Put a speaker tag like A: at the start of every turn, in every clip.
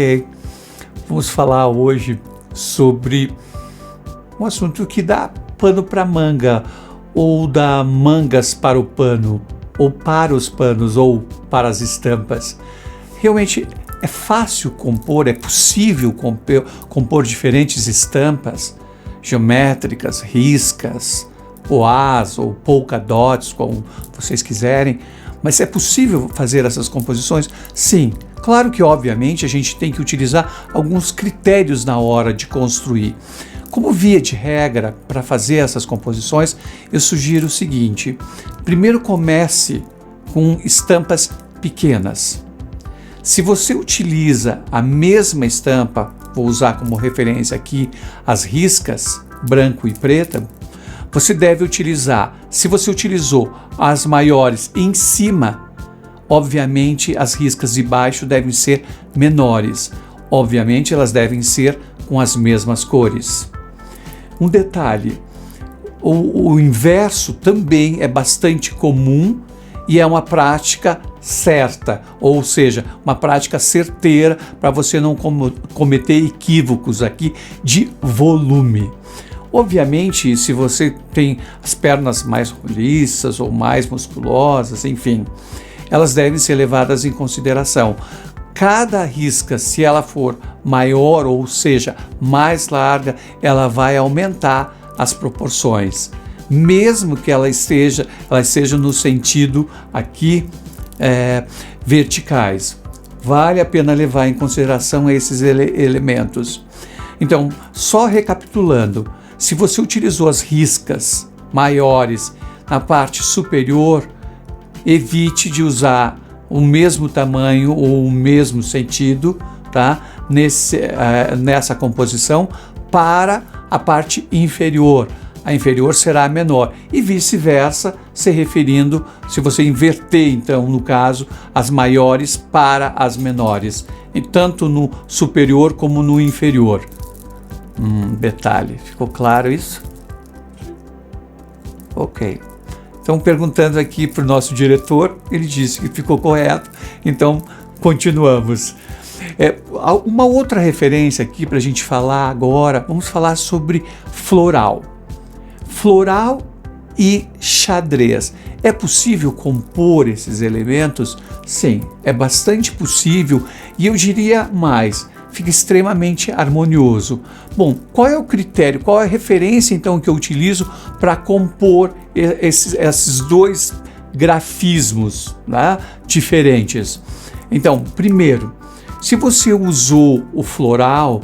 A: Ok, vamos falar hoje sobre um assunto que dá pano para manga, ou dá mangas para o pano, ou para os panos, ou para as estampas. Realmente é fácil compor, é possível compor diferentes estampas geométricas, riscas, oás ou polka dots, como vocês quiserem. Mas é possível fazer essas composições? Sim. Claro que, obviamente, a gente tem que utilizar alguns critérios na hora de construir. Como via de regra, para fazer essas composições, eu sugiro o seguinte: primeiro comece com estampas pequenas. Se você utiliza a mesma estampa, vou usar como referência aqui as riscas, branco e preta, você deve utilizar, se você utilizou as maiores em cima, obviamente as riscas de baixo devem ser menores. Obviamente elas devem ser com as mesmas cores. Um detalhe, o inverso também é bastante comum e é uma prática certa, ou seja, uma prática certeira para você não cometer equívocos aqui de volume. Obviamente, se você tem as pernas mais roliças ou mais musculosas, enfim, elas devem ser levadas em consideração. Cada risca, se ela for maior, ou seja, mais larga, ela vai aumentar as proporções, mesmo que ela esteja no sentido aqui verticais. Vale a pena levar em consideração esses elementos. Então, só recapitulando, se você utilizou as riscas maiores na parte superior, evite de usar o mesmo tamanho ou o mesmo sentido, tá? Nessa composição para a parte inferior. A inferior será a menor e vice-versa, se referindo, se você inverter, então, no caso, as maiores para as menores, e tanto no superior como no inferior. Detalhe, ficou claro isso? Ok. Então, perguntando aqui para o nosso diretor, ele disse que ficou correto, então continuamos. Uma outra referência aqui para a gente falar agora, vamos falar sobre floral. Floral e xadrez. É possível compor esses elementos? Sim, é bastante possível e eu diria mais, fica extremamente harmonioso. Bom, qual é o critério, qual é a referência então que eu utilizo para compor esses dois grafismos, né, diferentes? Então, primeiro, se você usou o floral,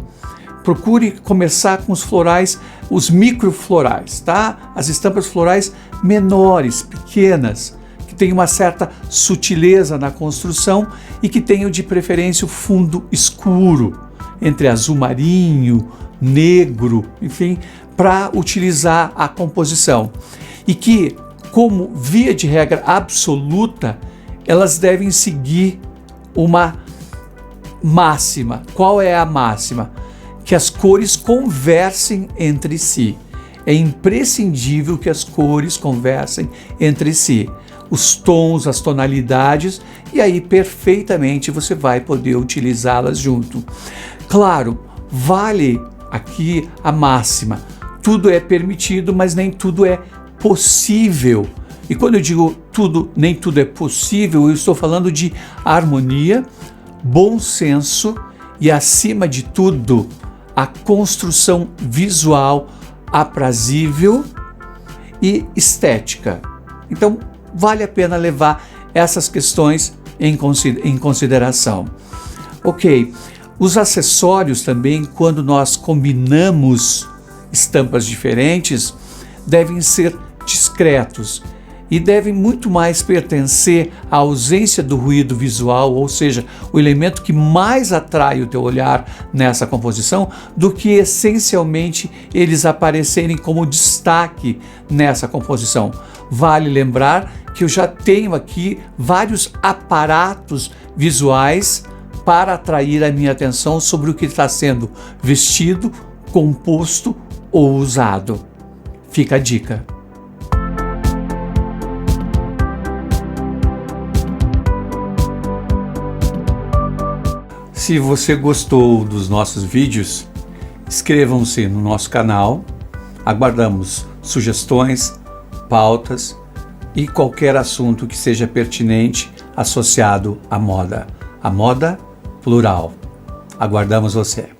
A: procure começar com os florais, os microflorais, tá? As estampas florais menores, pequenas, que tem uma certa sutileza na construção e que tenham de preferência o fundo escuro, entre azul marinho, negro, enfim, para utilizar a composição. E que, como via de regra absoluta, elas devem seguir uma máxima. Qual é a máxima? Que as cores conversem entre si. É imprescindível que as cores conversem entre si. Os tons, as tonalidades, e aí perfeitamente você vai poder utilizá-las junto. Claro, vale aqui a máxima. Tudo é permitido, mas nem tudo é possível. E quando eu digo nem tudo é possível, eu estou falando de harmonia, bom senso e, acima de tudo, a construção visual aprazível e estética. Então, vale a pena levar essas questões em consideração. Ok, os acessórios também, quando nós combinamos estampas diferentes, devem ser discretos e devem muito mais pertencer à ausência do ruído visual, ou seja, o elemento que mais atrai o teu olhar nessa composição, do que essencialmente eles aparecerem como destaque nessa composição. Vale lembrar que eu já tenho aqui vários aparatos visuais para atrair a minha atenção sobre o que está sendo vestido, composto ou usado. Fica a dica. Se você gostou dos nossos vídeos, inscrevam-se no nosso canal. Aguardamos sugestões, pautas e qualquer assunto que seja pertinente associado à moda. A moda plural. Aguardamos você.